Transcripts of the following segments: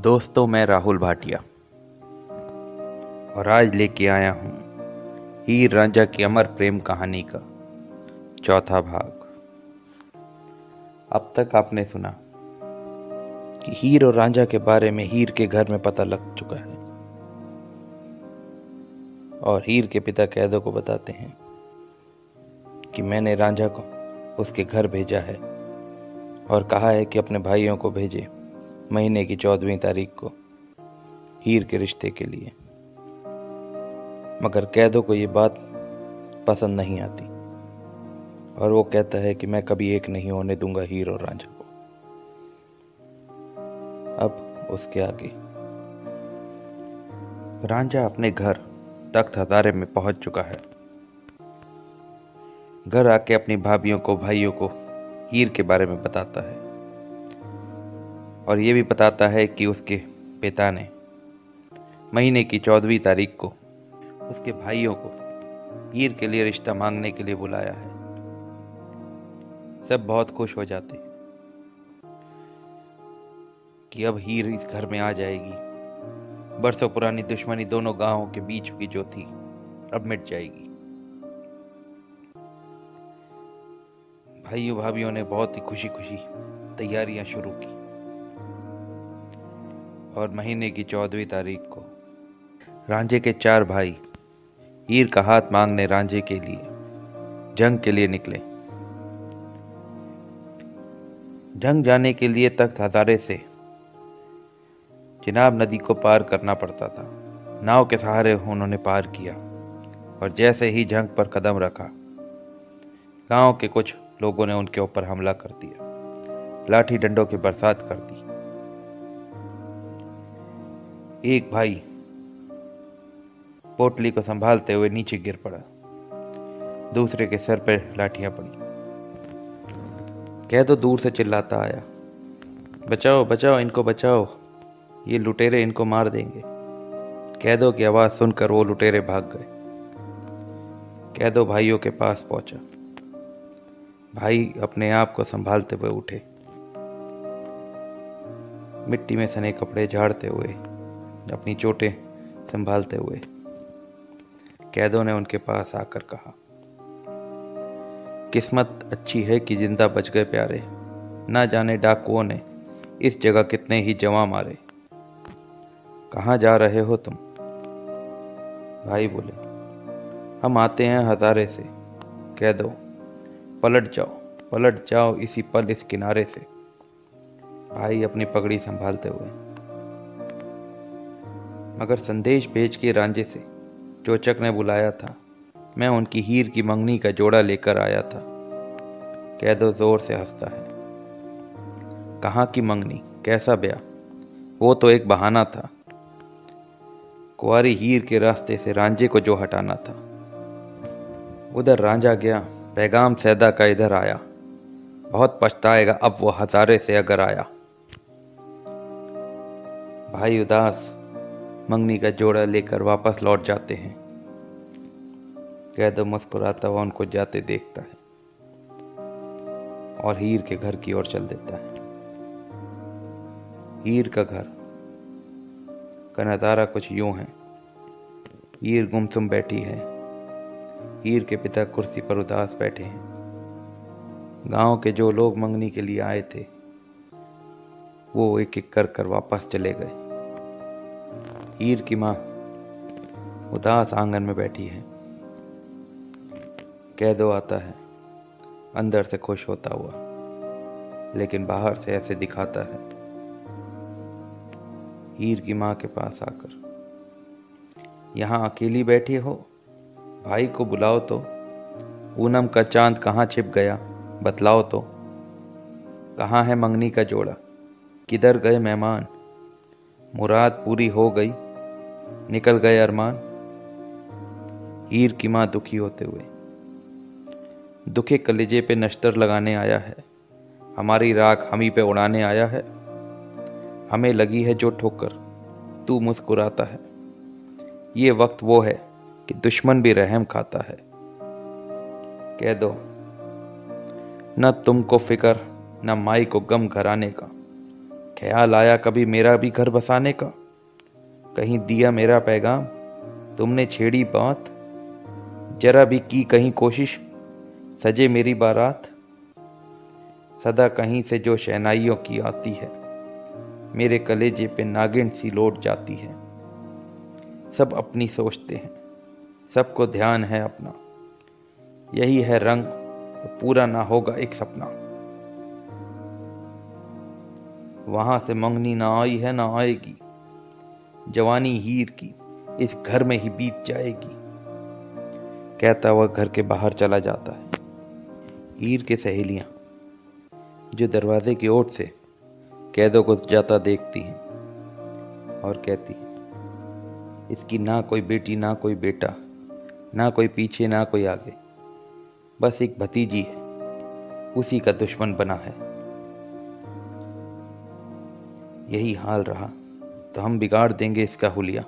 दोस्तों, मैं राहुल भाटिया और आज लेके आया हूँ हीर रांझा की अमर प्रेम कहानी का चौथा भाग। अब तक आपने सुना कि हीर और रांझा के बारे में हीर के घर में पता लग चुका है और हीर के पिता कैदो को बताते हैं कि मैंने रांझा को उसके घर भेजा है और कहा है कि अपने भाइयों को भेजे महीने की 14वीं तारीख को हीर के रिश्ते के लिए। मगर कैदो को ये बात पसंद नहीं आती और वो कहता है कि मैं कभी एक नहीं होने दूंगा हीर और रांझा को। अब उसके आगे रांझा अपने घर तख्त हजारे में पहुंच चुका है। घर आके अपनी भाभियों को भाइयों को हीर के बारे में बताता है और ये भी बताता है कि उसके पिता ने महीने की 14वीं तारीख को उसके भाइयों को हीर के लिए रिश्ता मांगने के लिए बुलाया है। सब बहुत खुश हो जाते हैं कि अब हीर इस घर में आ जाएगी। बरसों पुरानी दुश्मनी दोनों गांवों के बीच की जो थी अब मिट जाएगी। भाइयों भाभियों ने बहुत ही खुशी खुशी तैयारियां शुरू की और महीने की 14वीं तारीख को रांझे के 4 भाई हीर का हाथ मांगने रांझे के लिए जंग के लिए निकले। जंग जाने के लिए तख्त हजारे से चिनाब नदी को पार करना पड़ता था। नाव के सहारे उन्होंने पार किया और जैसे ही जंग पर कदम रखा, गांव के कुछ लोगों ने उनके ऊपर हमला कर दिया, लाठी डंडों की बरसात कर दी। एक भाई पोटली को संभालते हुए नीचे गिर पड़ा, दूसरे के सर पर लाठियां पड़ी। कैदो दूर से चिल्लाता आया, बचाओ बचाओ, इनको बचाओ, ये लुटेरे इनको मार देंगे। कैदो की आवाज सुनकर वो लुटेरे भाग गए। कैदो भाइयों के पास पहुंचा। भाई अपने आप को संभालते हुए उठे, मिट्टी में सने कपड़े झाड़ते हुए, अपनी चोटें संभालते हुए कैदो ने उनके पास आकर कहा, किस्मत अच्छी है कि जिंदा बच गए प्यारे। ना जाने डाकुओं ने इस जगह कितने ही जवां मारे। कहाँ जा रहे हो तुम? भाई बोले, हम आते हैं हजारे से। कैदो, पलट जाओ इसी पल इस किनारे से। भाई अपनी पगड़ी संभालते हुए। मगर संदेश भेज के रांझे से चोचक ने बुलाया था, मैं उनकी हीर की मंगनी का जोड़ा लेकर आया था। कैदो जोर से हंसता है। कहाँ की मंगनी, कैसा ब्याह? वो तो एक बहाना था। कुंवारी हीर के रास्ते से रांझे को जो हटाना था। उधर रांझा गया, पैगाम सैदा का इधर आया। बहुत पछताएगा अब वो हजारे से अगर आया। भाई उदास मंगनी का जोड़ा लेकर वापस लौट जाते हैं। कैदो मुस्कुराता हुआ उनको जाते देखता है और हीर के घर की ओर चल देता है। हीर का घर का नजारा कुछ यूं है। हीर गुमसुम बैठी है। हीर के पिता कुर्सी पर उदास बैठे हैं। गांव के जो लोग मंगनी के लिए आए थे वो एक एक कर वापस चले गए। हीर की माँ उदास आंगन में बैठी है। कैदो आता है, अंदर से खुश होता हुआ, लेकिन बाहर से ऐसे दिखाता है। हीर की माँ के पास आकर, यहाँ अकेली बैठी हो? भाई को बुलाओ तो। पूनम का चांद कहाँ छिप गया, बतलाओ तो। कहाँ है मंगनी का जोड़ा, किधर गए मेहमान? मुराद पूरी हो गई, निकल गए अरमान। हीर की माँ दुखी होते हुए, दुखे कलेजे पे नश्तर लगाने आया है। हमारी राख हमी पे उड़ाने आया है। हमें लगी है जो ठोकर, तू मुस्कुराता है। ये वक्त वो है कि दुश्मन भी रहम खाता है। कह दो, न तुमको फिक्र न माई को गम घराने का। ख्याल आया कभी मेरा भी घर बसाने का, कहीं दिया मेरा पैगाम तुमने छेड़ी बात, जरा भी की कहीं कोशिश सजे मेरी बारात। सदा कहीं से जो शहनाइयों की आती है, मेरे कलेजे पे नागिन सी लौट जाती है। सब अपनी सोचते हैं, सबको ध्यान है अपना, यही है रंग तो पूरा ना होगा एक सपना। वहां से मंगनी ना आई है ना आएगी, जवानी हीर की इस घर में ही बीत जाएगी। कहता हुआ घर के बाहर चला जाता है। हीर की सहेलियां जो दरवाजे की ओर से कैदों को जाता देखती हैं और कहती हैं, इसकी ना कोई बेटी ना कोई बेटा, ना कोई पीछे ना कोई आगे, बस एक भतीजी है, उसी का दुश्मन बना है। यही हाल रहा तो हम बिगाड़ देंगे इसका हुलिया,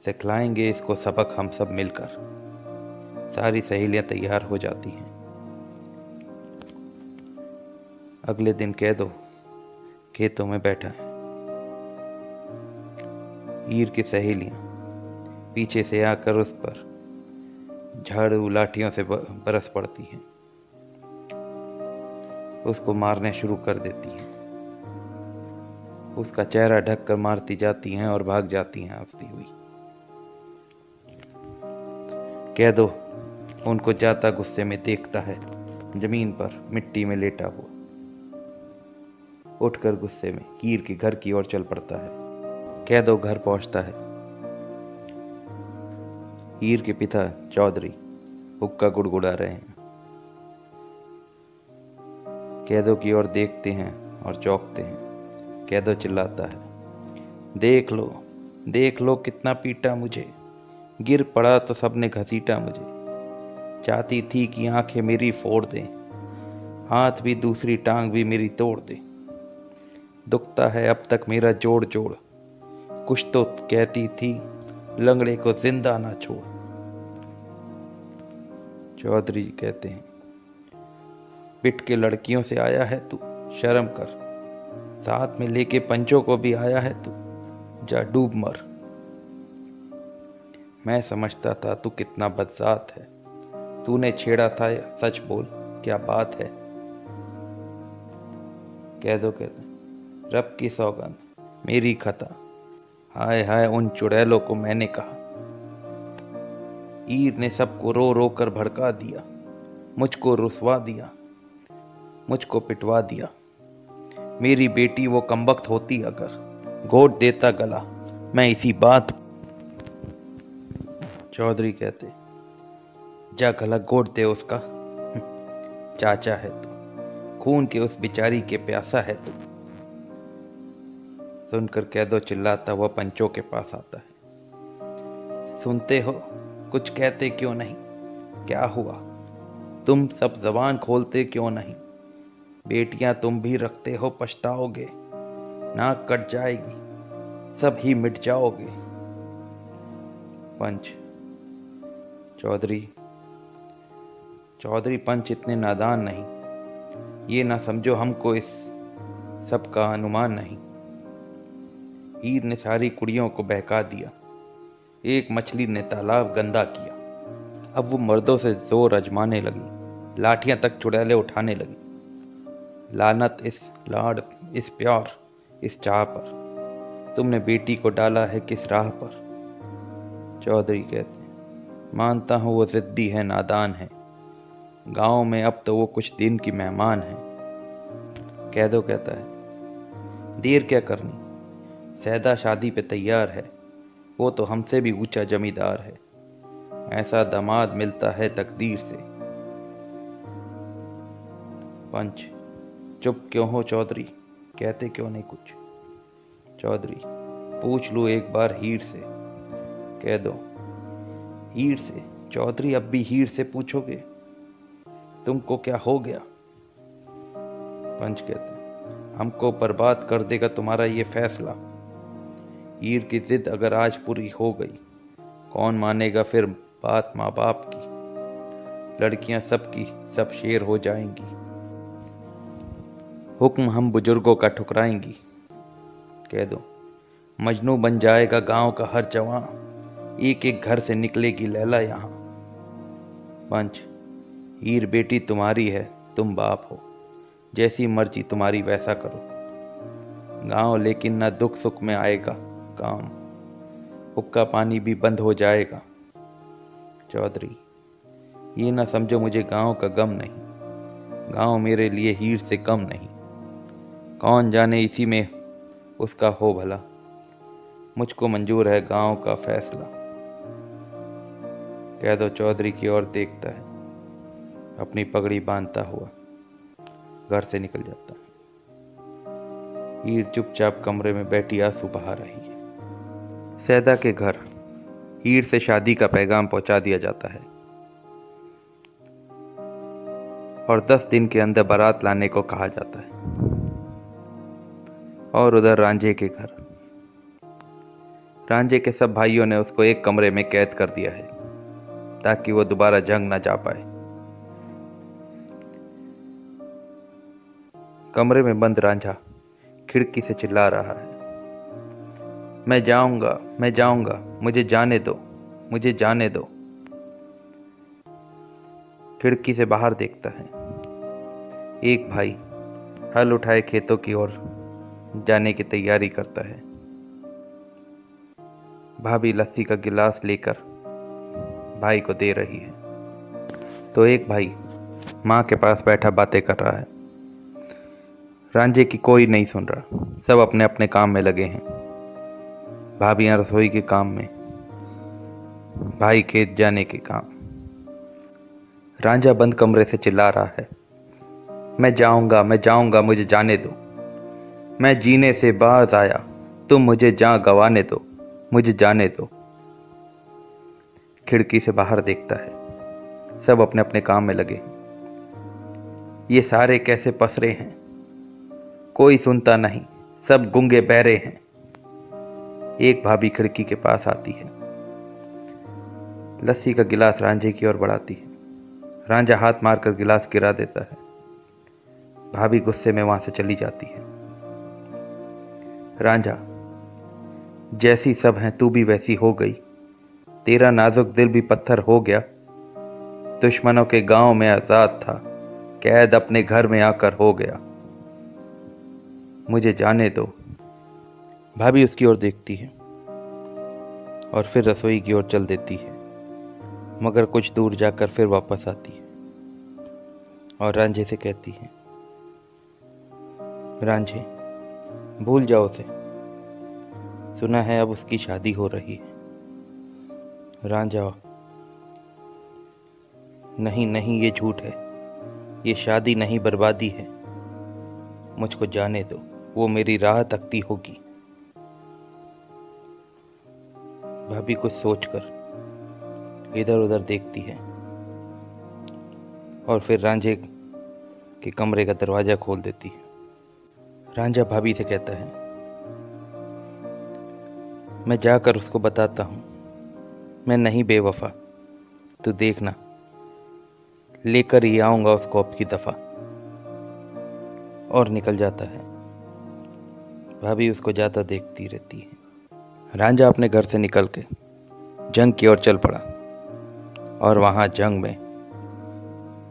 सिखलाएंगे इसको सबक हम सब मिलकर। सारी सहेलियां तैयार हो जाती हैं। अगले दिन कैदो खेतों में बैठा है। हीर की सहेलियां पीछे से आकर उस पर झाड़ू लाठियों से बरस पड़ती हैं, उसको मारने शुरू कर देती हैं। उसका चेहरा ढक कर मारती जाती हैं और भाग जाती हैं हंसती हुई। कैदो उनको जाता गुस्से में देखता है, जमीन पर मिट्टी में लेटा हुआ। उठकर गुस्से में हीर के घर की ओर चल पड़ता है। कैदो घर पहुंचता है। हीर के पिता चौधरी हुक्का गुड़गुड़ा रहे हैं। कैदो की ओर देखते हैं और चौंकते हैं। कैदो चिल्लाता है, देख लो कितना पीटा मुझे, गिर पड़ा तो सबने घसीटा मुझे। चाहती थी कि आंखें मेरी फोड़ दें, हाथ भी दूसरी टांग भी मेरी तोड़ दे। दुखता है अब तक मेरा जोड़ जोड़, कुछ तो कहती थी लंगड़े को जिंदा ना छोड़। चौधरी कहते हैं, पिट के लड़कियों से आया है तू, शर्म कर, साथ में लेके पंचों को भी आया है तू, जा डूब मर। मैं समझता था तू कितना बदजात है, तूने छेड़ा था, सच बोल क्या बात है। कैदो कहते, रब की सौगंध मेरी खता, हाय हाय उन चुड़ैलों को मैंने कहा। हीर ने सबको रो रो कर भड़का दिया, मुझको रुसवा दिया, मुझको पिटवा दिया। मेरी बेटी वो कमबख्त होती अगर, घोट देता गला मैं इसी बात। चौधरी कहते, जा गला घोट दे उसका, चाचा है तू, खून के उस बिचारी के प्यासा है तू। सुनकर कैदो चिल्लाता हुआ पंचों के पास आता है। सुनते हो, कुछ कहते क्यों नहीं, क्या हुआ, तुम सब जबान खोलते क्यों नहीं। बेटियां तुम भी रखते हो, पछताओगे, नाक कट जाएगी, सब ही मिट जाओगे। पंच, चौधरी पंच इतने नादान नहीं, ये ना समझो हमको इस सब का अनुमान नहीं। हीर ने सारी कुड़ियों को बहका दिया, एक मछली ने तालाब गंदा किया। अब वो मर्दों से जोर अजमाने लगी, लाठियां तक चुड़ैले उठाने लगी। लानत इस लाड़, इस प्यार, इस चाह पर, तुमने बेटी को डाला है किस राह पर। चौधरी कहते हैं, मानता हूं वो जिद्दी है, नादान है, गांव में अब तो वो कुछ दिन की मेहमान है। कैदो कहता है, देर क्या करनी, सैदा शादी पे तैयार है, वो तो हमसे भी ऊंचा जमींदार है, ऐसा दामाद मिलता है तकदीर से। पंच, चुप क्यों हो चौधरी, कहते क्यों नहीं कुछ। चौधरी, पूछ लूं एक बार हीर से। कह दो, हीर से। चौधरी, अब भी हीर से पूछोगे, तुमको क्या हो गया। पंच कहते, हमको बर्बाद कर देगा तुम्हारा ये फैसला। हीर की जिद अगर आज पूरी हो गई, कौन मानेगा फिर बात माँ बाप की। लड़कियां सबकी सब शेर हो जाएंगी, हुक्म हम बुजुर्गों का ठुकराएंगी। कह दो मजनू बन जाएगा गांव का हर जवां, एक एक घर से निकलेगी लैला यहाँ। पंच, हीर बेटी तुम्हारी है, तुम बाप हो, जैसी मर्जी तुम्हारी वैसा करो। गांव लेकिन ना दुख सुख में आएगा काम, हुक्का पानी भी बंद हो जाएगा। चौधरी, ये ना समझो मुझे गांव का गम नहीं, गांव मेरे लिए हीर से कम नहीं। कौन जाने इसी में उसका हो भला, मुझको मंजूर है गांव का फैसला। कह दो चौधरी की ओर देखता है, अपनी पगड़ी बांधता हुआ घर से निकल जाता है। हीर चुपचाप कमरे में बैठी आंसू बहा रही है। सैदा के घर हीर से शादी का पैगाम पहुंचा दिया जाता है और 10 दिन के अंदर बारात लाने को कहा जाता है। और उधर रांझे के घर, रांझे के सब भाइयों ने उसको एक कमरे में कैद कर दिया है ताकि वो दोबारा जंग न जा पाए। कमरे में बंद रांझा खिड़की से चिल्ला रहा है, मैं जाऊंगा, मैं जाऊंगा, मुझे जाने दो, मुझे जाने दो। खिड़की से बाहर देखता है, एक भाई हल उठाए खेतों की ओर जाने की तैयारी करता है। भाभी लस्सी का गिलास लेकर भाई को दे रही है तो एक भाई माँ के पास बैठा बातें कर रहा है। रांझे की कोई नहीं सुन रहा, सब अपने अपने काम में लगे हैं। भाभियाँ रसोई के काम में, भाई खेत जाने के काम। रांझा बंद कमरे से चिल्ला रहा है, मैं जाऊंगा, मैं जाऊंगा, मुझे जाने दो। मैं जीने से बाज आया, तुम मुझे जान गंवाने दो, मुझे जाने दो। खिड़की से बाहर देखता है, सब अपने अपने काम में लगे। ये सारे कैसे पसरे हैं, कोई सुनता नहीं, सब गूंगे बहरे हैं। एक भाभी खिड़की के पास आती है, लस्सी का गिलास रांझे की ओर बढ़ाती है। रांझा हाथ मारकर गिलास गिरा देता है। भाभी गुस्से में वहां से चली जाती है। रांझा, जैसी सब हैं तू भी वैसी हो गई, तेरा नाजुक दिल भी पत्थर हो गया। दुश्मनों के गांव में आजाद था, कैद अपने घर में आकर हो गया। मुझे जाने दो। भाभी उसकी ओर देखती है और फिर रसोई की ओर चल देती है, मगर कुछ दूर जाकर फिर वापस आती है और रांझे से कहती है, रांझे, भूल जाओ उसे, सुना है अब उसकी शादी हो रही है। रांझा, नहीं नहीं, ये झूठ है, ये शादी नहीं बर्बादी है। मुझको जाने दो, वो मेरी राह तकती होगी। भाभी कुछ सोचकर इधर उधर देखती है और फिर रांझे के कमरे का दरवाजा खोल देती है। रांझा भाभी से कहता है, मैं जाकर उसको बताता हूं, मैं नहीं बेवफा, तू देखना, लेकर ही आऊंगा उसको अब की दफा। और निकल जाता है। भाभी उसको जाता देखती रहती है। रांझा अपने घर से निकल के जंग की ओर चल पड़ा और वहां जंग में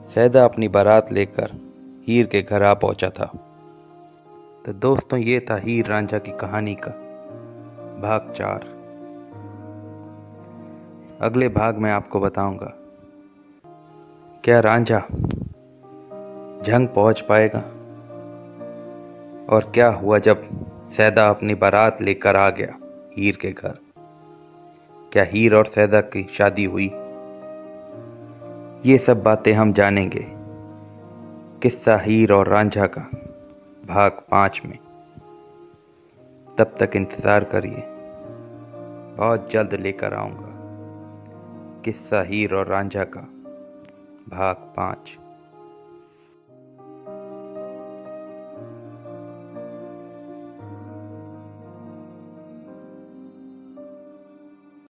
सैदा अपनी बारात लेकर हीर के घर आ पहुंचा था। तो दोस्तों, ये था हीर रांझा की कहानी का भाग 4। अगले भाग में आपको बताऊंगा क्या रांझा जंग पहुंच पाएगा और क्या हुआ जब सैदा अपनी बारात लेकर आ गया हीर के घर। क्या हीर और सैदा की शादी हुई? ये सब बातें हम जानेंगे किस्सा हीर और रांझा का भाग 5 में। तब तक इंतज़ार करिए, बहुत जल्द लेकर आऊँगा किस्सा हीर और रांझा का भाग 5।